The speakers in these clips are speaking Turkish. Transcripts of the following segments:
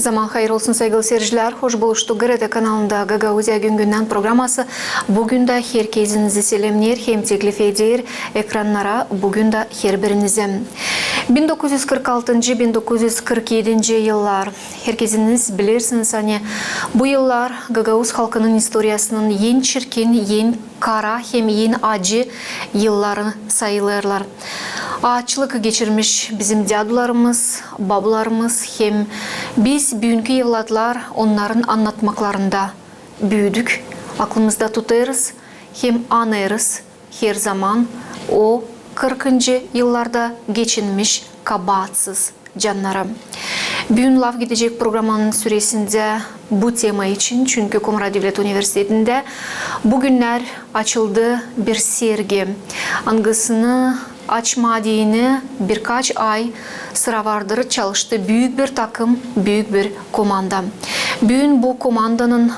Zaman hayır olsun sevgili seyirciler. Hoş buluştuk. GRT kanalında Gagauzya Gün-Günden programması. Bugün de herkesinizi selamlar, hem teklif eder ekranlara. Bugün de her birinize. 1946-1947 yıllar. Herkesiniz bilirsiniz hani bu yıllar Gagauz halkının historiasının en çirkin, en kara hem en acı yılları sayılırlar. Açlık geçirmiş bizim dadılarımız, babalarımız hem biz büyük evlatlar onların anlatmaklarında büyüdük. Aklımızda tutarız hem anarız her zaman o 40. yıllarda geçinmiş kabahatsız canlarım. Bugün laf gidecek programının süresinde bu tema için çünkü Komara Devlet Üniversitesi'nde bugünler açıldı bir sergi. Angasını açmadığını birkaç ay sıra vardır çalıştı. Büyük bir takım, büyük bir komanda. Bugün bu komandanın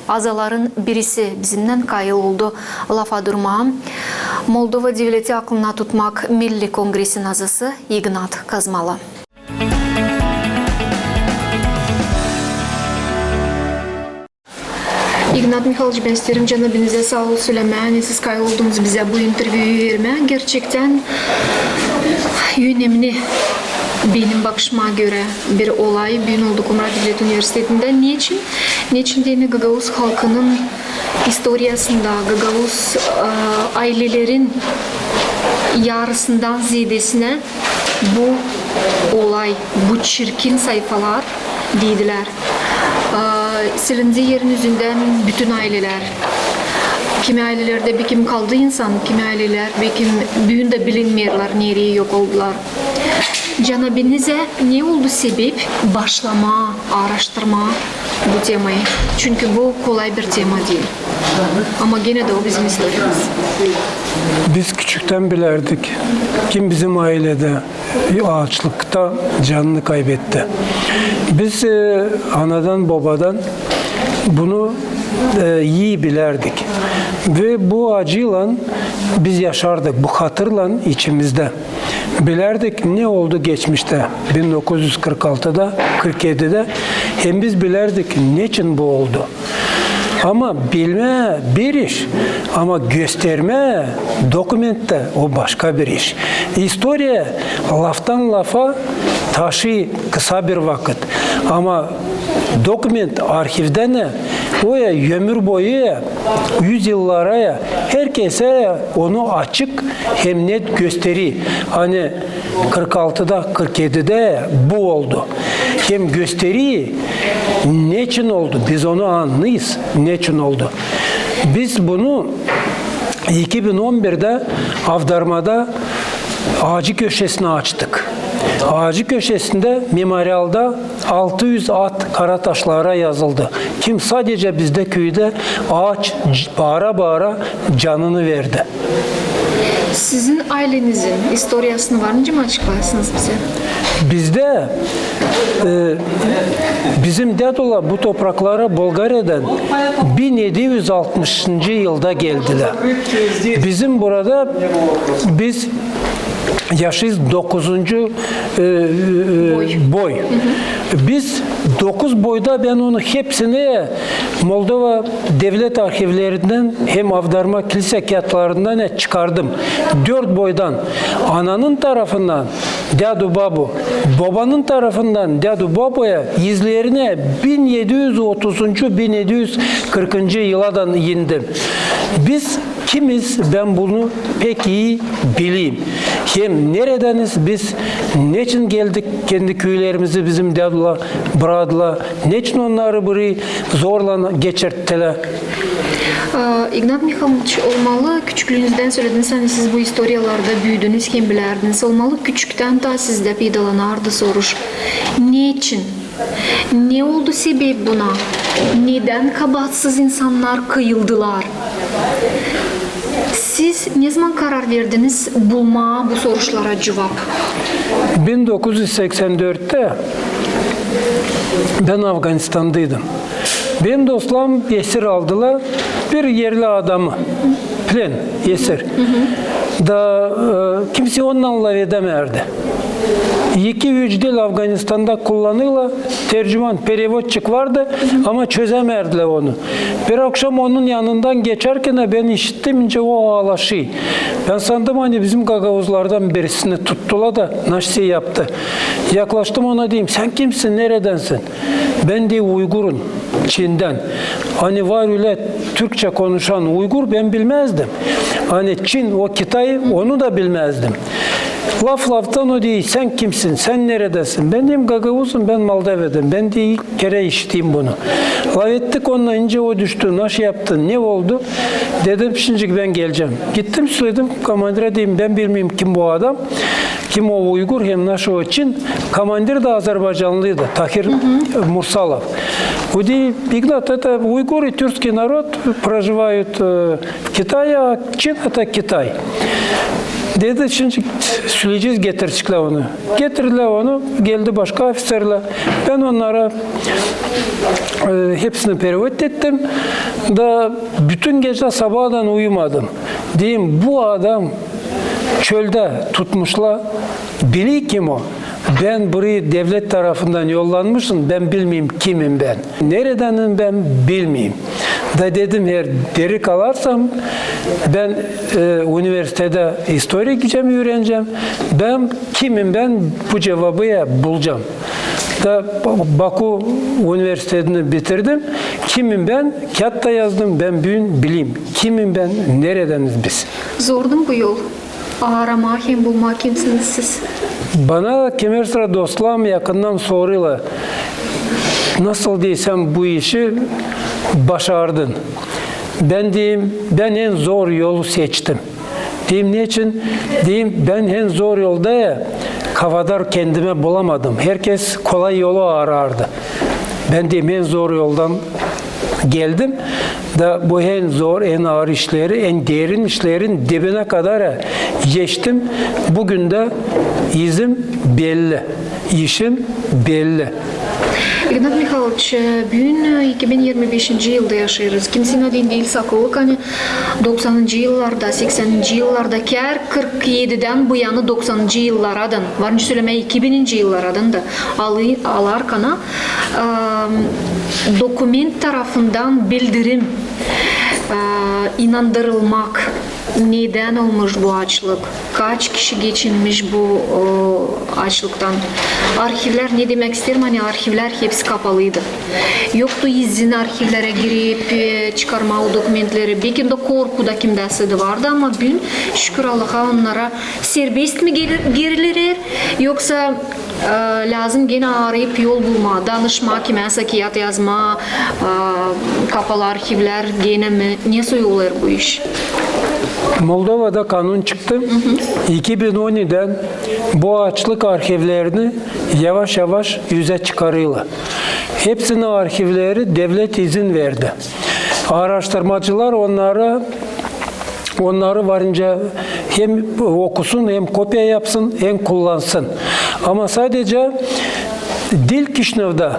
azaların birisi bizimden kayıl oldu. Lafa durmam. Moldova Devleti aklına tutmak Milli Kongres'in azası Ignat Kazmalı. Ignat Mikhailovich, ben isterim canabinize sağ ol söylemen. Siz kayıl oldunuz bize bu interview verme. Gerçekten önemli. Benim bakışıma göre bir olay bugün oldu Komara Devlet Üniversitesi'nde. Niçin? Niçin değil Gagauz halkının historiasında Gagauz ailelerin yarısından ziyadesine bu olay, bu çirkin sayfalar dediler. Silindi yerin yüzünden bütün aileler. Kimi ailelerde bir kim kaldı insan, kimi aileler bir kim büyün de bilinmiyorlar, nereye yok oldular. Canabinize ne oldu sebep başlama, araştırma bu temayı? Çünkü bu kolay bir tema değil. Ama gene de o bizim historiamız. Biz küçükten bilirdik. Kim bizim ailede açlıkta canını kaybetti. Biz anadan babadan bunu iyi bilirdik. Ve bu acıyla biz yaşardık. Bu hatırla içimizde. Bilirdik ne oldu geçmişte 1946'da, 47'de. Hem biz bilirdik niçin bu oldu. Ama bilme bir iş, ama gösterme, dokumentte o başka bir iş. Historia laftan lafa taşı kısa bir vakit. Ama dokument arşivde ne? O ya ömür boyu, yüzyıllara herkese onu açık hem net gösteri. Hani 46'da, 47'de bu oldu. Hem gösteri niçin oldu? Biz onu anlayız. Niçin oldu? Biz bunu 2011'de Avdarma'da Ağacı Köşesi'ni açtık. Ağacı Köşesi'nde memorialda 600 at kara taşlara yazıldı. Kim sadece bizde köyde ağaç bağıra bağıra canını verdi. Sizin ailenizin historiasını var mı açıklarsınız bize? Bizde bizim dedolar bu topraklara Bulgarya'dan 1760. yılda geldiler. Bizim burada biz yaşıyız 9. boy. Biz 9 boyda ben onu hepsini Moldova devlet arşivlerinden hem Avdarma kilise kağıtlarından çıkardım. 4 boydan ananın tarafından Dadu Babu, babanın tarafından Dadu Babu'ya izlerine 1730. 1740. yıladan indim. Biz kimiz ben bunu pek iyi bileyim. Hem neredeniz biz, niçin geldik kendi köylerimizi bizim dadılar, bradılar, niçin onları burayı zorla geçirttiler? Ignat Mikhailovich, olmalı küçüklüğünüzden söylediniz hani siz bu historiyalarda büyüdünüz, kim bilerdiniz, olmalı küçükten ta sizde peydalanardı soruş. Niçin? Ne oldu sebep buna? Neden kabahatsız insanlar kıyıldılar? Siz ne zaman karar verdiniz bulma bu soruşlara cevap? 1984'te ben Afganistan'daydım. Benim dostlarım esir aldılar. Bir yerli adamı. Plen, esir. Da kimse onunla laf edemerdi. 2-3 dil Afganistan'da kullanıyla tercüman, perevotçik vardı ama çözemerdiler onu. Bir akşam onun yanından geçerken ben işittim o ağlaşı. Ben sandım hani bizim Gagavuzlardan birisini tuttular da nasıl yaptı. Yaklaştım ona diyeyim sen kimsin, neredensin? Ben de Uygur'un, Çin'den. Hani var öyle Türkçe konuşan Uygur ben bilmezdim. Hani Çin, o Kitay onu da bilmezdim. Laftan o değil, sen kimsin, sen neredesin? Ben diyeyim Gagavuz'um, ben Moldova'dan. Ben de ilk kere işiteyim bunu. Laf ettik onunla, ince o düştü, nasıl yaptın, ne oldu? Dedim şimdi ben geleceğim. Gittim söyledim, komandire diyeyim ben bilmiyorum kim bu adam. Kim o Uygur, hem nasıl o Çin. Komandir de Azerbaycanlıydı, Tahir Mursalov. У ди Игнат, это уйгуры, тюркский народ, проживают в Китае, а Чин это Китай. Dedi şimdi söyleyeceğiz, getircikler onu. Getirdiler onu, geldi başka ofislerle. Ben onlara hepsini perevot ettim. Da bütün gece sabahdan uyumadım. Diyeyim bu adam çölde tutmuşlar. Bili kim o? Ben burayı devlet tarafından yollanmışım, ben bilmeyeyim kimim ben. Neredenim ben bilmeyeyim. Da dedim eğer deri kalarsam ben üniversitede historia gideceğim, öğreneceğim. Ben kimim ben bu cevabı bulacağım. Da Baku Üniversitesi'ni bitirdim. Kimim ben? Kağıtta yazdım. Ben bileyim. Kimim ben? Neredeniz biz? Zordu mu bu yol? Arama hem bulma kimsiniz siz? Bana Kemersra dostlarım yakından soruyorlar. Nasıl diysem bu işi başardın. Ben diyeyim ben en zor yolu seçtim. Diyeyim niçin? Diyeyim ben en zor yolda ya kafadar kendime bulamadım. Herkes kolay yolu arardı. Ben diyeyim en zor yoldan geldim da bu en zor, en ağır işleri, en derin işlerin dibine kadar geçtim. Bugün de izim belli, işim belli. Игнат Михайлович, bugün 2025 yılda yaşıyoruz. Kimsenin adın değil saklık. Hani 90. yıllarda, 80. yıllarda, kar 47'den bu yana 90. yıllardan, varınca söylemeye 2000. yıllardan da alar kana dokument tarafından bildirim inandırılmak. Neden olmuş bu açlık? Kaç kişi geçinmiş bu açlıktan? Arşivler ne demek isterim? Hani arşivler hepsi kapalıydı. Yoktu izin arşivlere girip çıkarma o dokumentleri. Belki de korku da kimdesi vardı ama bugün şükür Allah'a onlara serbest mi gerilir? Yoksa lazım gene arayıp yol bulma, danışma, kime sakiyat yazma, kapalı arşivler gene mi? Ne soruyorlar bu iş? Moldova'da kanun çıktı. 2010'den bu açlık arşivlerini yavaş yavaş yüze çıkarıyorlar. Hepsinin arşivleri devlet izin verdi. Araştırmacılar onları varınca hem okusun hem kopya yapsın hem kullansın. Ama sadece Dil Kişinev'de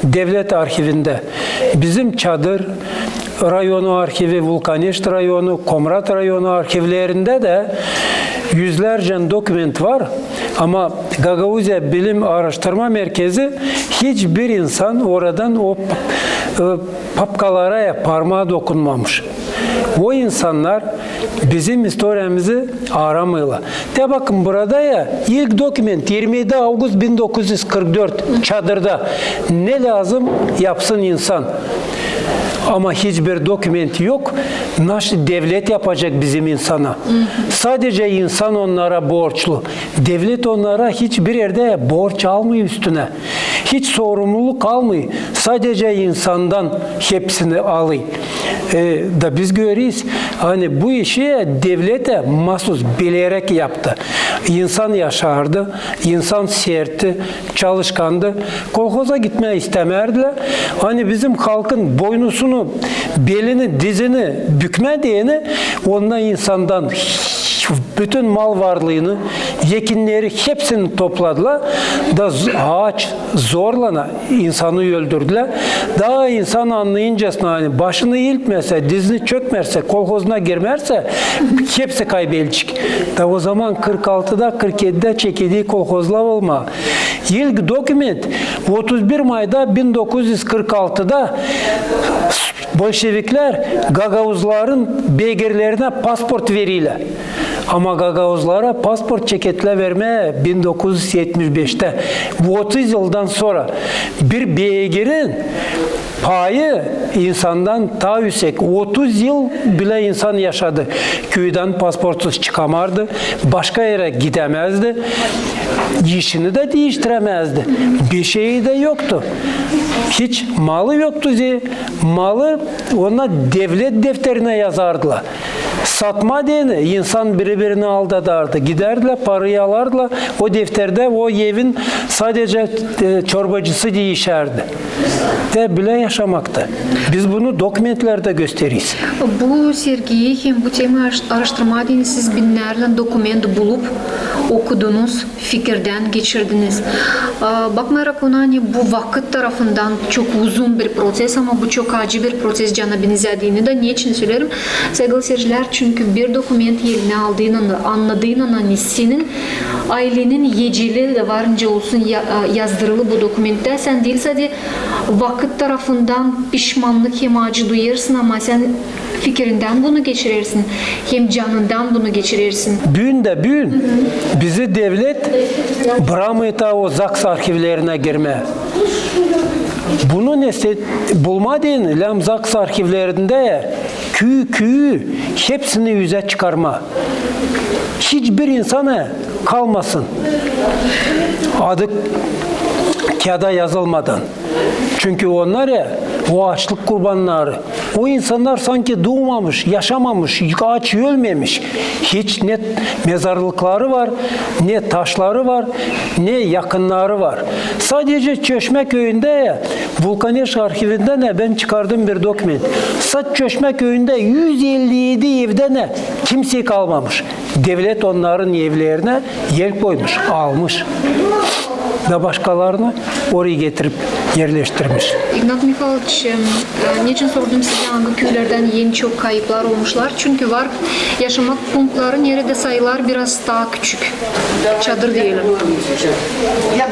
devlet arşivinde bizim Çadır rayonu arşivi, Vulkaneşt rayonu, Komrat rayonu arşivlerinde de yüzlerce doküment var. Ama Gagavuzya Bilim Araştırma Merkezi hiçbir insan oradan o papkalara parmağı dokunmamış. O insanlar bizim historiamızı aramıyorlar. De bakın burada ya ilk doküment 27 Ağustos 1944 Çadır'da ne lazım yapsın insan. Ama hiçbir dokümenti yok. Nasıl devlet yapacak bizim insana? Sadece insan onlara borçlu. Devlet onlara hiçbir yerde borç almıyor üstüne. Hiç sorumluluk almıyor. Sadece insandan hepsini alıyor. Da biz görüyoruz. Hani bu işi devlete mahsus bilerek yaptı. İnsan yaşardı. İnsan sertti. Çalışkandı. Kolhoza gitmeyi istemerdiler. Hani bizim halkın boynusunu, belini, dizini bükme diyeni ondan insandan bütün mal varlığını, yekinleri hepsini topladılar. Da ağaç zorlana insanı öldürdüler. Daha insan anlayıncasına hani başını iltmese, dizini çökmerse, kolhozuna girmerse hepsi kaybedecek. Da o zaman 46'da 47'de çekildiği kolhozlar olma. İlk doküment 31 May'da 1946'da Bolşevikler Gagavuzların beygirlerine pasport veriyle. Ama Gagavuzlara pasport çeketle vermeye 1975'te. Bu 30 yıldan sonra bir beygirin payı insandan daha yüksek. 30 yıl bile insan yaşadı. Köyden pasportsuz çıkamardı. Başka yere gidemezdi. İşini de değiştiremezdi. Bir şeyi de yoktu. Hiç malı yoktu. Malı ona devlet defterine yazardılar. Satma diyene insan birbirini aldadardı. Giderdiler, parayı alardılar. O defterde o evin sadece çorbacısı değişerdi. Ve bile yaşamakta. Biz bunu dokumentlerde gösteriyiz. Bu sergiyi hem bu tema araştırma deyini siz binlerle dokument bulup okudunuz, fikirden geçirdiniz. Bakmayarak ona hani bu vakit tarafından çok uzun bir proses ama bu çok acı bir proses canabinize deyini de niçin söylerim? Sevgili seyirciler, çünkü bir dokument eline aldığını, anladığını hani senin ailenin yeceli de varınca olsun yazdırılı bu dokumentte sen değil sadece vakit tarafından pişmanlık hem acı duyarsın ama sen fikrinden bunu geçirirsin. Hem canından bunu geçirirsin. Büyün de büyün. Bizi devlet bırakmıyor o ZAKS arşivlerine girme. Bunu bulma deyin. Lam ZAKS arşivlerinde köyü hepsini yüze çıkarma. Hiçbir insana kalmasın. Adı kağıda yazılmadan. Çünkü onlar ya o açlık kurbanları. O insanlar sanki doğmamış, yaşamamış, aç ölmemiş. Hiç ne mezarlıkları var, ne taşları var, ne yakınları var. Sadece Çeşme köyünde ya, Vulkaneş arşivinde ne ben çıkardım bir doküment. Sadece Çeşme köyünde 157 evde ne kimse kalmamış. Devlet onların evlerine yer koymuş, almış. Ve başkalarını oraya getirip yerleştirmiş. İgnat Mikhailovich, niçin sordum size hangi köylerden en çok kayıplar olmuşlar? Çünkü var yaşamak punktları nerede sayılar biraz daha küçük. Çadır diyelim.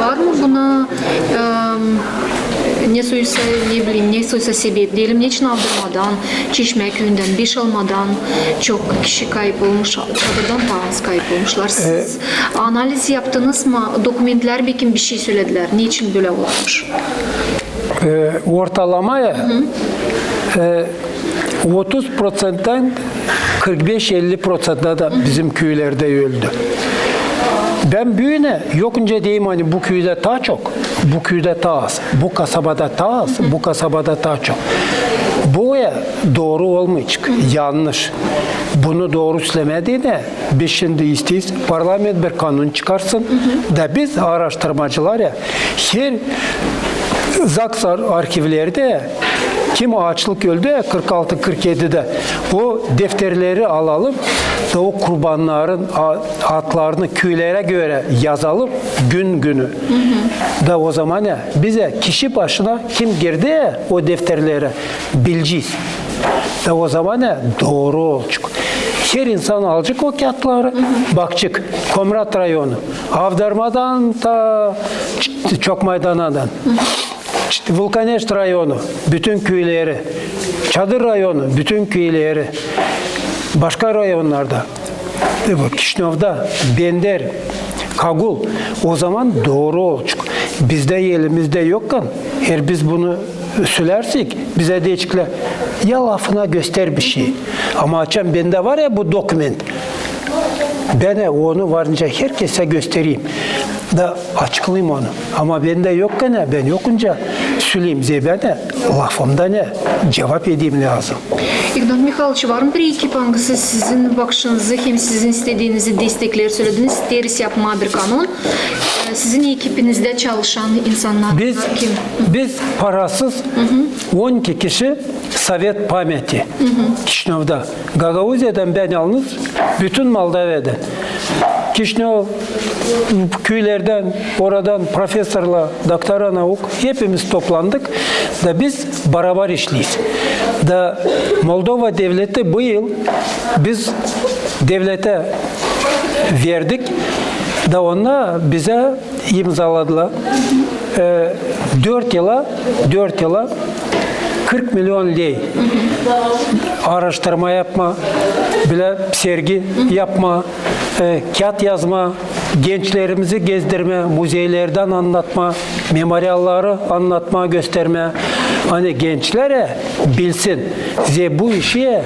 Var mı buna ne soysa sebep diyelim, niçin aldırmadan, Çeşme köyünden 5 almadan çok kişi kayıp olmuş, çadırdan daha az kayıp olmuşlar. Siz analiz yaptınız mı? Dokumentler bir şey söylediler. Niçin böyle olmuş? Ortalamaya 30%'dan 45-50%'da da bizim köylerde öldü. Ben büyüne yokunca diyeyim hani bu köyde daha çok, bu köyde daha az, bu kasabada daha az, bu kasabada daha çok. Bu ya doğru olmayacak, yanlış. Bunu doğru söylemediğine biz şimdi isteyiz, parlament bir kanun çıkarsın da biz araştırmacılar ya her ZAKS arşivlerde kim açlık öldü 46-47'de o defterleri alalım da o kurbanların adlarını köylere göre yazalım gün günü. Da o zaman ya bize kişi başına kim girdi o defterlere bileceğiz. Da o zaman ya doğru olacak. Her insan alacak o kağıtları, bakacak. Komrat rayonu, Avdarmadan ta Çokmaydana'dan. Vulkaneş rayonu, bütün köyleri, Çadır rayonu, bütün köyleri, başka rayonlarda, Kişinov'da, Bender, Kagul, o zaman doğru olacak. Bizde elimizde yokken, eğer biz bunu söylersek, bize diyecekler, ya lafına göster bir şey. Ama açan bende var ya bu doküment, ben onu varınca herkese göstereyim. da açıklayayım onu. Ama bende yok gene, ben yokunca söyleyeyim zebene, lafımda ne? Cevap edeyim lazım. İgnat Mikhailovич, var mı bir ekip hangisi sizin bakışınızı hem sizin istediğinizi destekler söylediniz? Teris yapma bir kanun. Sizin ekibinizde çalışan insanlar kim? Biz parasız 12 kişi Sovet pameti Kişinev'de. Gagauzya'dan ben yalnız bütün Moldova'da. Kişinev köylerden, oradan profesörler, doktora nauk hepimiz toplandık da biz beraber işliyiz. Da Moldova devleti bu yıl biz devlete verdik da onlar bize imzaladılar. 4 yıla 40 milyon lei araştırma yapma, bile sergi yapma, kağıt yazma, gençlerimizi gezdirme, muzeylerden anlatma, memorialları anlatma, gösterme. Hani gençlere bilsin, bu işi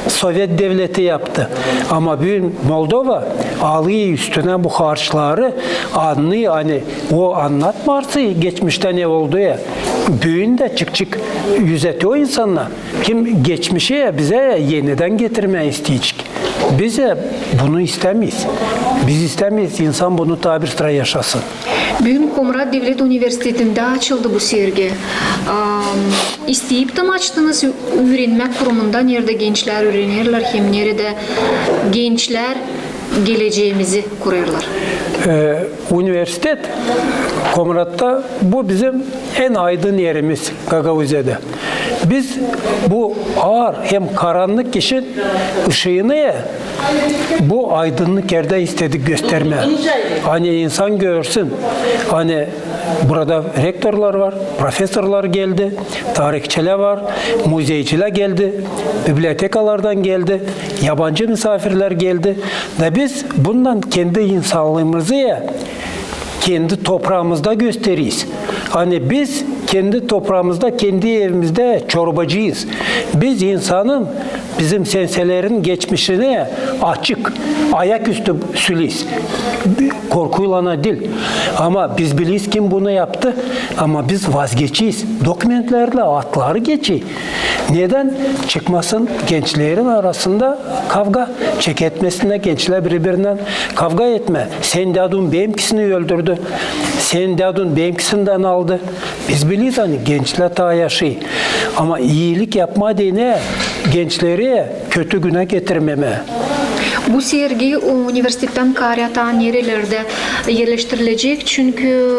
Sovyet devleti yaptı. Ama bugün Moldova alıyor üstüne bu harçları anlıyor. Hani o anlatmarsa geçmişte ne oldu ya. Bugün de çık yüzetiyor insanlar. Kim geçmişe bize yeniden getirmeye isteyecek. Bize bunu istemeyiz. Biz istemeyiz. İnsan bunu tabir sıra yaşasın. Bugün Komrat Devlet Üniversitesi'nde açıldı bu sergi. İsteyip de mi açtınız? Öğrenmek kurumunda nerede gençler öğrenirler, hem nerede gençler geleceğimizi kurarlar? Üniversitet Komrat'ta bu bizim en aydın yerimiz Gagauzya'da. Biz bu ağır hem karanlık işin ışığını bu aydınlık yerde istedik gösterme. Hani insan görsün. Hani burada rektörler var, profesörler geldi, tarihçiler var, muzeyciler geldi, bibliotekalardan geldi, yabancı misafirler geldi. Ve biz bundan kendi insanlığımızı kendi toprağımızda gösteriyiz. Hani biz kendi toprağımızda, kendi evimizde çorbacıyız. Biz insanın, bizim senselerin geçmişini açık, ayaküstü söylüyoruz. Korkuyla değil. Ama biz biliyiz kim bunu yaptı. Ama biz vazgeçiyiz. Dokumentlerle atları geçiyor. Neden? Çıkmasın gençlerin arasında kavga. Çek etmesinde gençler birbirinden kavga etme. Sen dadun benimkisini öldürdü. Sen dadun benimkisinden aldı. Biz biliyiz hani gençler daha yaşıyor. Ama iyilik yapma diye ne? Gençleri kötü güne getirmeme. Bu sergi üniversitetten Karyata nerelerde yerleştirilecek? Çünkü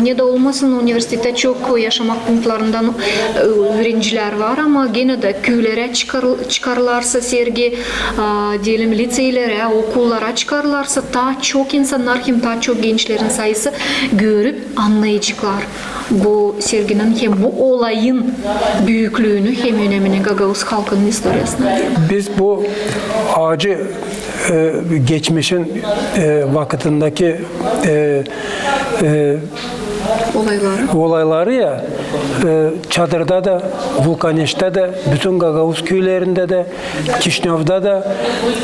ne de olmasın üniversitede çok yaşamak punktlarından öğrenciler var ama gene de köylere çıkarlarsa sergi, diyelim liseylere, okullara çıkarlarsa daha çok insanlar hem daha çok gençlerin sayısı görüp anlayacaklar. Bu serginin hem bu olayın büyüklüğünü hem önemini Gagauz halkının historiasına. Biz bu acı geçmişin vakitindeki olayları ya Çadır'da da, Vulkaneş'te de, bütün Gagauz köylerinde de, Kişinev'de de,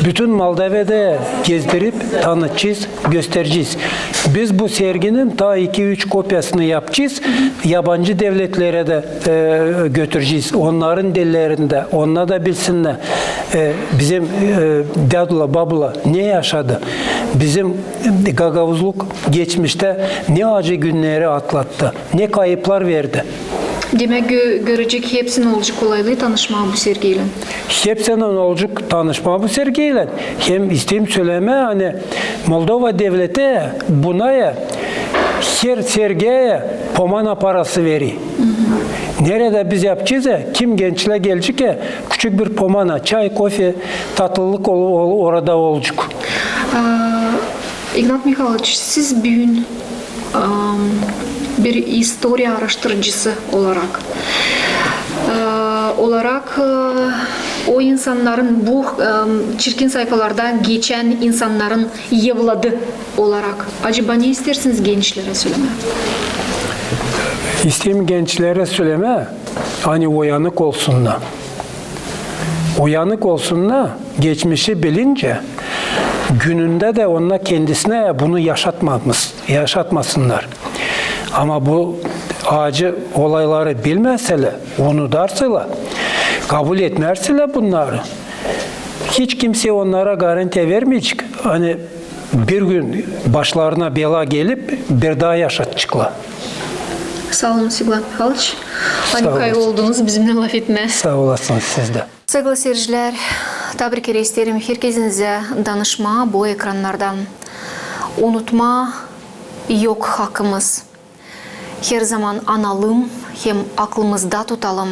bütün Moldova'da gezdirip tanıtacağız, göstereceğiz. Biz bu serginin ta 2-3 kopyasını yapacağız. Yabancı devletlere de götüreceğiz. Onların dillerinde, onlar da bilsinler. Bizim dadula, babula ne yaşadı? Bizim Gagavuzluk geçmişte ne acı günleri atlattı, ne kayıplar verdi. Demek görecek hepsinin olacak olaylı tanışma bu sergiyle. Hepsinin olacak tanışma bu sergiyle. Hem isteyeyim söyleme hani Moldova devleti buna her sergiye pomana parası veriyor. Nerede biz yapacağız ya, kim gençler gelecek ya, küçük bir pomana, çay, kofe, tatlılık orada olacak. İgnat Mikhailovich, siz bugün bir historia araştırıcısı olarak o insanların bu çirkin sayfalardan geçen insanların evladı olarak acaba ne istersiniz gençlere söylemeye? İsteyim gençlere söyleme, hani uyanık olsunlar. Uyanık olsunlar, geçmişi bilince gününde de onunla kendisine bunu yaşatmasınlar. Ama bu acı olayları bilmezseler, unutarsalar, kabul etmezseler bunları, hiç kimse onlara garanti vermeyecek. Hani bir gün başlarına bela gelip bir daha yaşatacaklar. Sağ olun Sigurd Mihайлович. Hani olasın. kayıp oldunuz bizimle laf etme. Sağ olasınız siz de. Sevgili seyirciler, tebrik isterim herkesinize danışma bu ekranlardan. Unutma yok hakkımız. Her zaman analım hem aklımızda tutalım.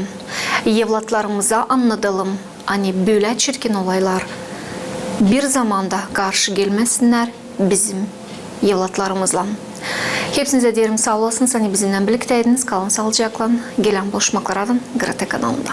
Evlatlarımıza anlatalım. Hani böyle çirkin olaylar bir zamanda karşı gelmesinler bizim evlatlarımızla. Hepsinize derim sağ olasınız. Hani bizimle birlikteydiniz. Kalın sağlıcakla. Gelen buluşmaklardan GRT kanalında.